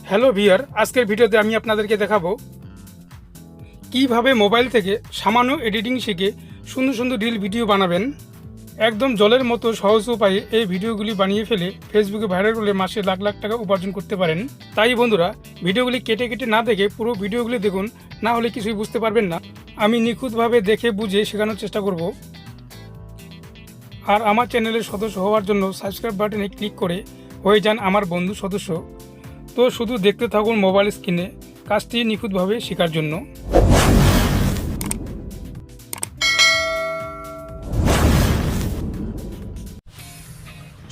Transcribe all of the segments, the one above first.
Hello viewer, আজকের ভিডিওতে আমি আপনাদেরকে দেখাবো কিভাবে মোবাইল থেকে সামান্য এডিটিং শিখে সুন্দর সুন্দর রিল ভিডিও বানাবেন। একদম জলের মতো সহজ উপায়ে এই ভিডিওগুলি বানিয়ে ফেলে ফেসবুকে ভাইরাল করলে মাসে লাখ লাখ টাকা উপার্জন করতে পারেন। তাই বন্ধুরা, ভিডিওগুলি কেটে কেটে না দেখে পুরো ভিডিওগুলি দেখুন, না হলে কিছুই বুঝতে পারবেন না। আমি নিখুঁতভাবে দেখে বুঝে শেখানোর চেষ্টা করব। আর আমার চ্যানেলের সদস্য হওয়ার জন্য সাবস্ক্রাইব বাটনে ক্লিক করে হয়ে যান আমার বন্ধু সদস্য। তো শুধু দেখতে থাকুন মোবাইল স্ক্রিনে কাজটি নিখুঁতভাবে শেখার জন্য।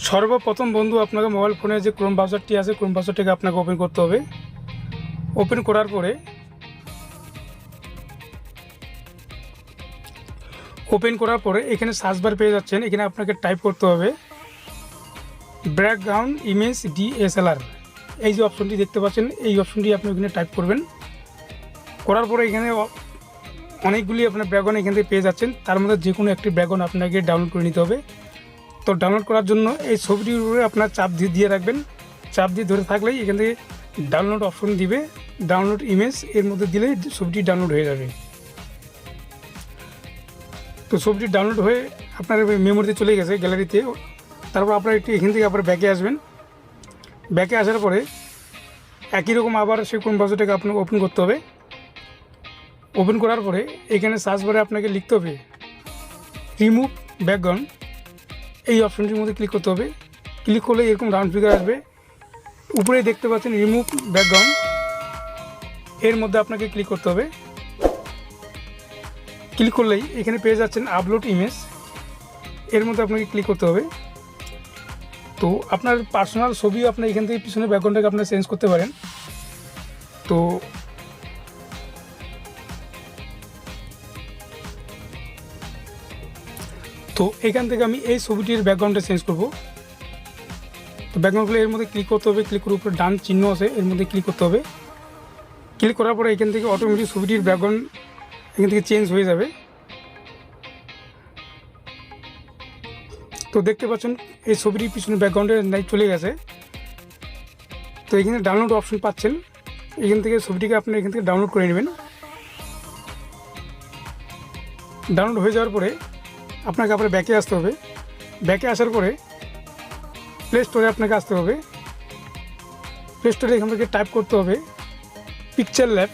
সর্বপ্রথম বন্ধু, আপনাকে মোবাইল ফোনে যে ক্রোম ব্রাউজারটি আছে, ক্রোম ব্রাউজারটিকে আপনাকে ওপেন করতে হবে। ওপেন করার পরে এখানে সার্চ বার পেয়ে যাচ্ছেন। এখানে আপনাকে টাইপ করতে হবে ব্যাকগ্রাউন্ড ইমেজ DSLR। এই যে অপশনটি দেখতে পাচ্ছেন, এই অপশনটি আপনি এখানে টাইপ করবেন। করার পরে এখানে অনেকগুলি আপনার ব্যাকগ্রাউন্ড এখান থেকে পেয়ে যাচ্ছেন। তার মধ্যে যে কোনো একটি ব্যাকগ্রাউন্ড আপনাকে ডাউনলোড করে নিতে হবে। তো ডাউনলোড করার জন্য এই ছবিটির উপরে আপনার চাপ দিয়ে রাখবেন। চাপ দিয়ে ধরে থাকলেই এখান থেকে ডাউনলোড অপশন দিবে, ডাউনলোড ইমেজ, এর মধ্যে দিলেই ছবিটি ডাউনলোড হয়ে যাবে। তো ছবিটি ডাউনলোড হয়ে আপনার মেমোরিতে চলে গেছে, গ্যালারিতে। তারপর আপনার একটু এখান থেকে আবার ব্যাকে আসবেন। ব্যাকে আসার পরে একই রকম আবার সেই কোন ব্রাউজারটাকে আপনাকে ওপেন করতে হবে। ওপেন করার পরে এখানে সার্চ বারে আপনাকে লিখতে হবে রিমুভ ব্যাকগ্রাউন্ড। এই অপশনটির মধ্যে ক্লিক করতে হবে। ক্লিক করলে এরকম রাউন্ড ফিগার আসবে। উপরে দেখতে পাচ্ছেন রিমুভ ব্যাকগ্রাউন্ড, এর মধ্যে আপনাকে ক্লিক করতে হবে। ক্লিক করলেই এখানে পেয়ে যাচ্ছেন আপলোড ইমেজ, এর মধ্যে আপনাকে ক্লিক করতে হবে। তো আপনার পার্সোনাল ছবিও আপনার এখান থেকে পিছনে ব্যাকগ্রাউন্ডটাকে আপনার চেঞ্জ করতে পারেন। তো এখান থেকে আমি এই ছবিটির ব্যাকগ্রাউন্ডটা চেঞ্জ করব। তো ব্যাকগ্রাউন্ডগুলো এর মধ্যে ক্লিক করতে হবে। ক্লিক করে উপরে ডান চিহ্ন আছে, এর মধ্যে ক্লিক করতে হবে। ক্লিক করার পরে এখান থেকে অটোমেটিক ছবিটির ব্যাকগ্রাউন্ড এখান থেকে চেঞ্জ হয়ে যাবে। তো দেখতে পাচ্ছেন এই ছবিটির পিছনে ব্যাকগ্রাউন্ডে নাই চলে গেছে। তো এখানে ডাউনলোড অপশন পাচ্ছেন, এখান থেকে ছবিটিকে আপনি এখান থেকে ডাউনলোড করে নেবেন। ডাউনলোড হয়ে যাওয়ার পরে আপনাকে আবার ব্যাকে আসতে হবে। ব্যাকে আসার পরে প্লে স্টোরে আপনাকে আসতে হবে। প্লে স্টোরে এখান থেকে টাইপ করতে হবে পিকচার ল্যাব।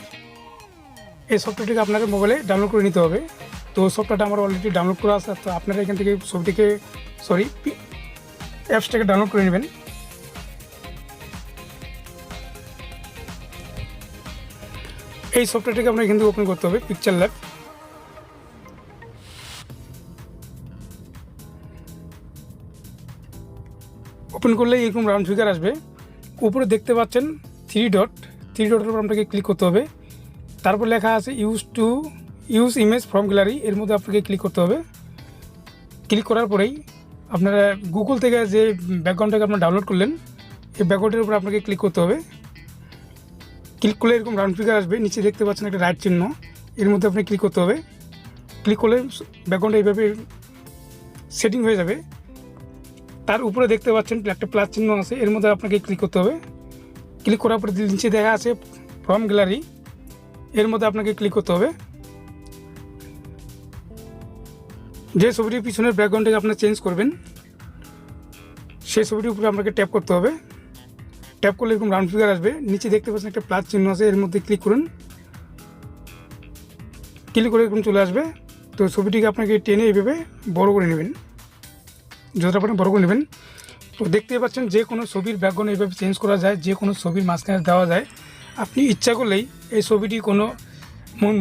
এই সফটওয়্যারটিকে আপনাকে মোবাইলে ডাউনলোড করে নিতে হবে। তো সফটওয়্যারটা আমার অলরেডি ডাউনলোড করা আছে। তো আপনারা এখান থেকে অ্যাপসটাকে ডাউনলোড করে নেবেন। এই সফটওয়্যারটিকে আপনার এখান থেকে ওপেন করতে হবে পিকচার ল্যাব। ওপেন করলে এরকম রাউন্ড ফিগার আসবে। উপরে দেখতে পাচ্ছেন থ্রি ডটের উপর আপনাকে ক্লিক করতে হবে। তারপর লেখা আছে ইউজ ইমেজ ফ্রম গ্যালারি, এর মধ্যে আপনাকে ক্লিক করতে হবে। ক্লিক করার পরেই আপনারা গুগল থেকে যে ব্যাকগ্রাউন্ডটাকে আপনারা ডাউনলোড করলেন, এই ব্যাকগ্রাউন্ডের উপর আপনাকে ক্লিক করতে হবে। ক্লিক করলে এরকম রাউন্ড ফিগার আসবে। নিচে দেখতে পাচ্ছেন একটা রাইট চিহ্ন, এর মধ্যে আপনি ক্লিক করতে হবে। ক্লিক করলে ব্যাকগ্রাউন্ডটা এইভাবে সেটিং হয়ে যাবে। তার উপরে দেখতে পাচ্ছেন একটা প্লাস চিহ্ন আছে, এর মধ্যে আপনাকে ক্লিক করতে হবে। ক্লিক করার পরে নিচে দেখা আছে ফ্রম গ্যালারি, এর মধ্যে আপনাকে ক্লিক করতে হবে। যে ছবিটির পিছনের ব্যাকগ্রাউন্ডটাকে আপনার চেঞ্জ করবেন, সেই ছবিটির উপরে আপনাকে ট্যাপ করতে হবে। ট্যাপ করলে এরকম রাউন্ড ফিগার আসবে। নিচে দেখতে পাচ্ছেন একটা প্লাস চিহ্ন আছে, এর মধ্যে ক্লিক করুন। ক্লিক করে এরকম চলে আসবে। তো ছবিটিকে আপনাকে টেনে এইভাবে বড় করে নেবেন, যতটা পারেন বড় করে নেবেন। তো দেখতেই পাচ্ছেন যে কোনো ছবির ব্যাকগ্রাউন্ড এইভাবে চেঞ্জ করা যায়, যে কোনো ছবির মাঝখানে দেওয়া যায়। আপনি ইচ্ছা করলেই এই ছবিটি কোনো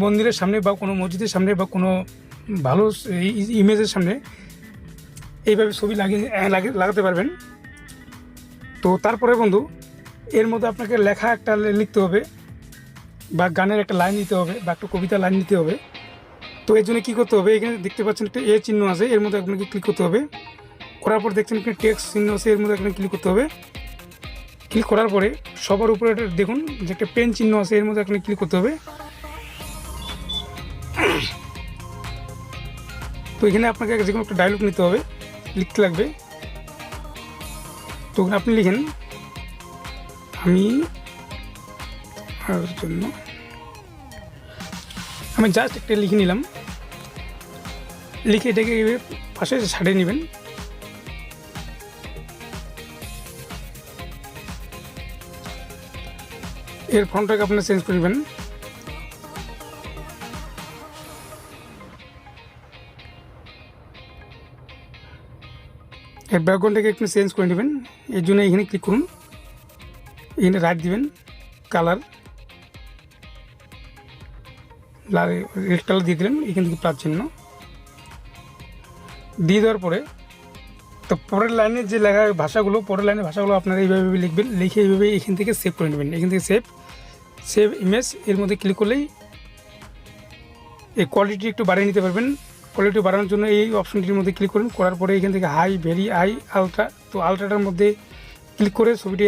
মন্দিরের সামনে বা কোনো মসজিদের সামনে বা কোনো ভালো ইমেজের সামনে এইভাবে ছবি লাগাতে পারবেন। তো তারপরে বন্ধু, এর মধ্যে আপনাকে লেখা একটা লিখতে হবে বা গানের একটা লাইন দিতে হবে বা একটা কবিতা লাইন দিতে হবে। তো এর জন্য কী করতে হবে, এখানে দেখতে পাচ্ছেন একটা চিহ্ন আছে, এর মধ্যে আপনাকে ক্লিক করতে হবে। করার পর দেখছেন এখানে টেক্সট চিহ্ন আছে, এর মধ্যে আপনাকে ক্লিক করতে হবে। ক্লিক করার পরে সবার উপরে দেখুন যে একটা পেন চিহ্ন আছে, এর মধ্যে আপনাকে ক্লিক করতে হবে। তো এখানে আপনাকে যে কোনো একটা ডায়লগ নিতে হবে, লিখতে লাগবে। তো আপনি লিখেন আমি জন্য আমি জাস্ট একটা লিখে নিলাম, লিখে এটাকে পাশে ছাড়িয়ে নেবেন। এর ফন্টটাকে আপনারা চেঞ্জ করবেন। এর ব্যাকগ্রাউন্ডটাকে একটু চেঞ্জ করে নেবেন। এর জন্য এখানে ক্লিক করুন, এখানে রাইট দিবেন, কালার রেড কালার দিয়ে দিলেন এখান থেকে প্লাস চিহ্ন দিয়ে দেওয়ার পরে তো পরের লাইনে যে লেখা ভাষাগুলো, পরের লাইনের ভাষাগুলো আপনারা এইভাবে লিখবেন, লিখে এইভাবে এখান থেকে সেভ করে নেবেন। এখান থেকে সেভ ইমেজ, এর মধ্যে ক্লিক করলেই এই কোয়ালিটি একটু বাড়িয়ে নিতে পারবেন। কোয়ালিটি বাড়ানোর জন্য এই অপশনটির মধ্যে ক্লিক করুন, করার পরে এখান থেকে হাই, ভেরি হাই, আলট্রা, তো আলট্রাটার মধ্যে ক্লিক করে ছবিটি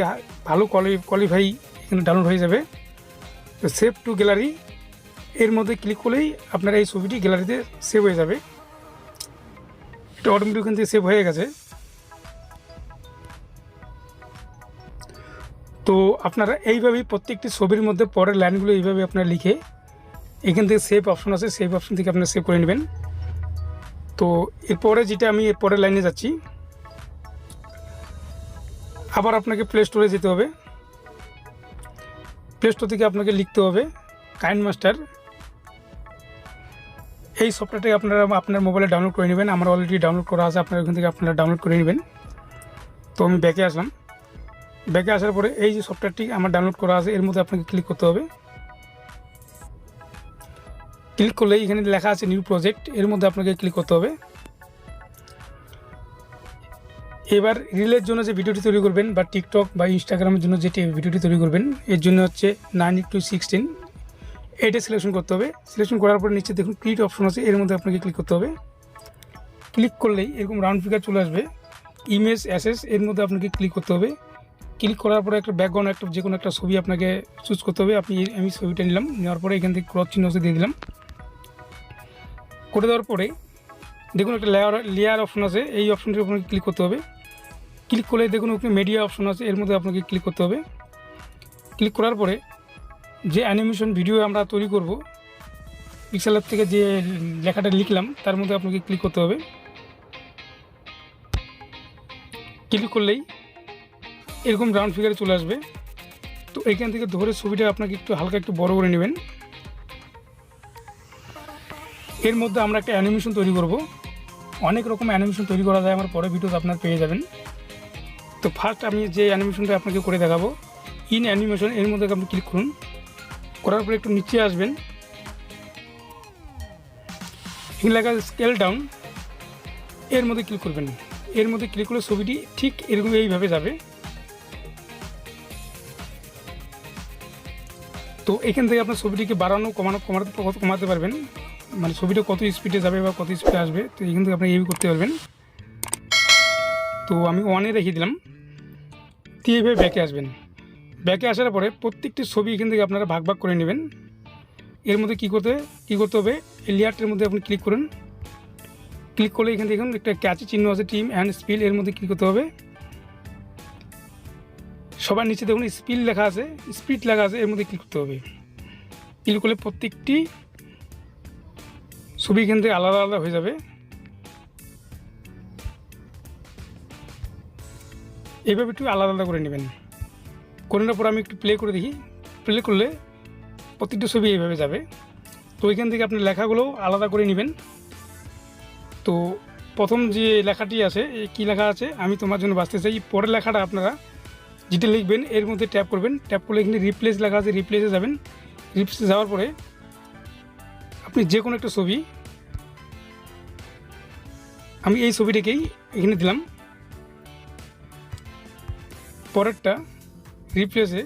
ভালো কোয়ালিফাই এখানে ডাউনলোড হয়ে যাবে। তো সেভ টু গ্যালারি এর মধ্যে ক্লিক করলেই আপনারা এই ছবিটি গ্যালারিতে সেভ হয়ে যাবে। এটা অটোমেটিক এখান থেকে সেভ হয়ে গেছে। তো আপনারা এইভাবেই প্রত্যেকটি ছবির মধ্যে পরের লাইনগুলো এইভাবে আপনারা লিখে এখান থেকে সেভ অপশন আছে, সেভ অপশন থেকে আপনারা সেভ করে নেবেন। তো এরপরে যেটা আমি এরপরের লাইনে যাচ্ছি, আবার আপনাকে প্লে স্টোরে যেতে হবে। প্লে স্টোর থেকে আপনাকে লিখতে হবে কাইন মাস্টার। এই সফটওয়্যারটাকে আপনারা আপনার মোবাইলে ডাউনলোড করে নেবেন। আমার অলরেডি ডাউনলোড করা আছে, আপনারা ওখান থেকে আপনারা ডাউনলোড করে নেবেন। তো আমি ব্যাকে আসলাম, ব্যাকে আসার পরে এই যে সফটওয়্যারটি আমার ডাউনলোড করা আছে এর মধ্যে আপনাকে ক্লিক করতে হবে। ক্লিক করলে এখানে লেখা আছে নিউ প্রজেক্ট, এর মধ্যে আপনাকে ক্লিক করতে হবে। এবার রিলের জন্য যে ভিডিওটি তৈরি করবেন বা টিকটক বা ইনস্টাগ্রামের জন্য যে ভিডিওটি তৈরি করবেন এর জন্য হচ্ছে 9:16 এটা সিলেকশন করতে হবে। সিলেকশন করার পরে নিচে দেখুন ক্রিয়েট অপশন আছে, এর মধ্যে আপনাকে ক্লিক করতে হবে। ক্লিক করলেই এরকম রাউন্ড ফিগার চলে আসবে, ইমেজ অ্যাসেস, এর মধ্যে আপনাকে ক্লিক করতে হবে। ক্লিক করার পরে একটা ব্যাকগ্রাউন্ড একটা যে কোনো একটা ছবি আপনাকে চুজ করতে হবে। আমি ছবিটা নিলাম, নেওয়ার পরে এখান থেকে ক্রস চিহ্ন দিয়ে দিলাম। করে দেওয়ার পরে দেখুন একটা লেয়ার অপশন আছে, এই অপশনটির আপনাকে ক্লিক করতে হবে। ক্লিক করলে দেখুন ওখানে মিডিয়া অপশন আছে, এর মধ্যে আপনাকে ক্লিক করতে হবে। ক্লিক করার পরে যে অ্যানিমেশন ভিডিও আমরা তৈরি করব, পিক্সেল ল্যাব থেকে যে লেখাটা লিখলাম তার মধ্যে আপনাকে ক্লিক করতে হবে। ক্লিক করলেই এরকম রাউন্ড ফিগারে চলে আসবে। তো এইখান থেকে ধরে ছবিটা আপনাকে একটু হালকা একটু বড় করে নেবেন। এর মধ্যে আমরা একটা অ্যানিমেশন তৈরি করব। অনেক রকম অ্যানিমেশন তৈরি করা যায়, আমার পরে ভিডিওতে আপনার পেয়ে যাবেন। তো ফার্স্ট আমি যে অ্যানিমেশনটা আপনাকে করে দেখাবো, ইন অ্যানিমেশন, এর মধ্যে আপনি ক্লিক করুন। করার পরে একটু নিচে আসবেন, এখানে লেখা স্কেল ডাউন, এর মধ্যে ক্লিক করবেন। এর মধ্যে ক্লিক করলে ছবিটি ঠিক এরকম এইভাবে যাবে। তো এখান থেকে আপনার ছবিটিকে বাড়ানো কমাতে পারবেন, মানে ছবিটা কত স্পিডে যাবে বা কত স্পিডে আসবে, তো এখান থেকে আপনি এইভাবে করতে পারবেন। তো আমি 1-এ রেখে দিলাম। তো এইভাবে ব্যাকে আসবেন। ব্যাকে আসার পরে প্রত্যেকটি ছবি এখান থেকে আপনারা ভাগ ভাগ করে নেবেন। এর মধ্যে কী করতে হবে, এই লেয়ারটার মধ্যে আপনি ক্লিক করুন। ক্লিক করলে এখান থেকে একটা ক্যাচি চিহ্ন আছে, টিম অ্যান্ড স্পিল, এর মধ্যে ক্লিক করতে হবে। সবার নিচে দেখুন স্পিড লেখা আছে, এর মধ্যে ক্লিক করতে হবে। ক্লিক করলে প্রত্যেকটি ছবি এখান থেকে আলাদা আলাদা হয়ে যাবে। এইভাবে একটু আলাদা আলাদা করে নেবেন। করে নেওয়ার পর আমি একটু প্লে করে দেখি। প্লে করলে প্রত্যেকটা ছবি এইভাবে যাবে। তো এখান থেকে আপনি লেখাগুলো আলাদা করে নেবেন। তো প্রথম যে লেখাটি আছে, কী লেখা আছে, আমি তোমার জন্য বাঁচতে চাই, পরের লেখাটা আপনারা যেটা লিখবেন এর মধ্যে ট্যাপ করবেন। ট্যাপ করলে এখানে রিপ্লেস লেখা আছে, রিপ্লেসে যাবেন। রিপ্লেসে যাওয়ার পরে আপনি যে কোনো একটা ছবি, আমি এই ছবিটাকেই এখানে দিলাম। পরেরটা রিপ্লেসে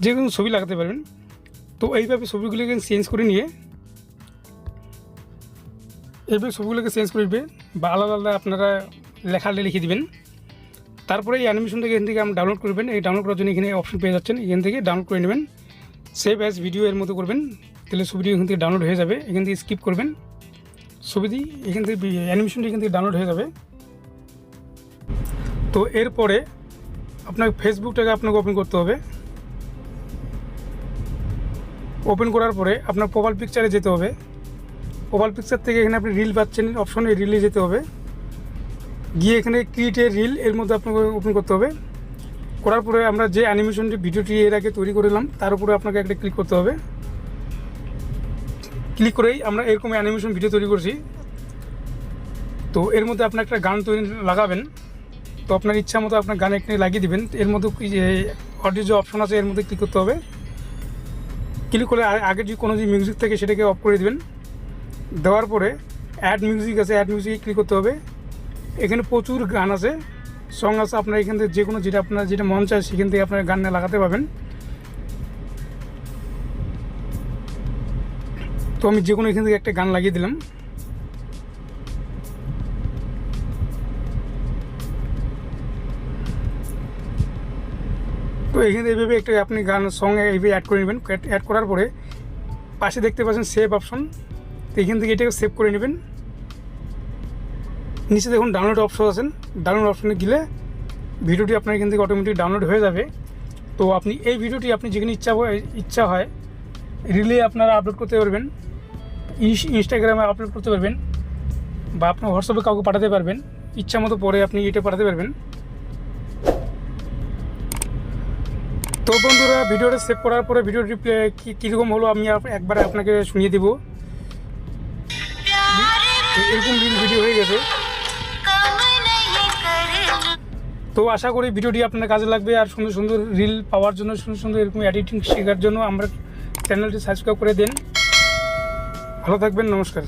যে কোনো ছবি লাগাতে পারবেন। তো এইভাবে ছবিগুলোকে চেঞ্জ করে নিয়ে বা আলাদা আলাদা আপনারা লেখাটা লিখে দিবেন। তারপরে এই অ্যানিমেশনটাকে এখান থেকে আপনি ডাউনলোড করবেন। এই ডাউনলোড করার জন্য এখানে অপশন পেয়ে যাচ্ছেন, এখান থেকে ডাউনলোড করে নেবেন। সেভ অ্যাজ ভিডিও এর মতো করবেন, তাহলে ছবিটি এখান থেকে ডাউনলোড হয়ে যাবে। এখান থেকে স্কিপ করবেন, ছবিটি এখান থেকে অ্যানিমেশনটি এখান থেকে ডাউনলোড হয়ে যাবে। তো এরপরে আপনাকে ফেসবুকটাকে আপনাকে ওপেন করতে হবে। ওপেন করার পরে আপনার প্রোফাইল পিকচারে যেতে হবে। প্রোফাইল পিকচার থেকে এখানে আপনি রিল পাচ্ছেন, অপশনে রিলে যেতে হবে। গিয়ে এখানে ক্রিয়েট এ রিল এর মধ্যে আপনাকে ওপেন করতে হবে। করার পরে আমরা যে অ্যানিমেশনটি ভিডিওটি এর আগে তৈরি করলাম তার উপরে আপনাকে একটা ক্লিক করতে হবে। ক্লিক করেই আমরা এরকম অ্যানিমেশন ভিডিও তৈরি করছি। তো এর মধ্যে আপনার একটা গান তৈরি লাগাবেন। তো আপনার ইচ্ছা মতো আপনার গান এখানে লাগিয়ে দেবেন। এর মধ্যে অডিও যে অপশন আছে এর মধ্যে ক্লিক করতে হবে। ক্লিক করে আগে যদি কোনো যে মিউজিক থাকে সেটাকে অফ করে দেবেন। দেওয়ার পরে অ্যাড মিউজিক আছে, অ্যাড মিউজিকে ক্লিক করতে হবে। এখানে প্রচুর গান আছে, সং আছে। আপনার এখান থেকে যে কোনো যেটা আপনার যেটা মন চায় সেখান থেকে আপনার গান লাগাতে পারবেন। তো আমি যে কোনো এখান থেকে একটা গান লাগিয়ে দিলাম। তো এখানে এইভাবে একটা আপনি গান সং এইভাবে অ্যাড করে নেবেন। অ্যাড করার পরে পাশে দেখতে পাচ্ছেন সেভ অপশন, তো এখান থেকে এটাকে সেভ করে নেবেন। নিচে দেখুন ডাউনলোড অপশন আছেন, ডাউনলোড অপশনে গেলে ভিডিওটি আপনার এখান থেকে অটোমেটিক ডাউনলোড হয়ে যাবে। তো আপনি এই ভিডিওটি আপনি যেখানে ইচ্ছা হয় রিলে আপনারা আপলোড করতে পারবেন, ইনস্টাগ্রামে আপলোড করতে পারবেন, বা আপনার হোয়াটসঅ্যাপে কাউকে পাঠাতে পারবেন। ইচ্ছা মতো পরে আপনি এটা পাঠাতে পারবেন। তো বন্ধুরা, ভিডিওটা সেভ করার পরে ভিডিওটি কীরকম হলো আমি একবার আপনাকে শুনিয়ে দেব। এরকম রিল ভিডিও হয়ে গেছে। তো আশা করি ভিডিওটি আপনার কাজে লাগবে। আর সুন্দর সুন্দর রিল পাওয়ার জন্য, সুন্দর সুন্দর এরকম এডিটিং শেখার জন্য আমরা চ্যানেলটি সাবস্ক্রাইব করে দেন। ভালো থাকবেন, নমস্কার।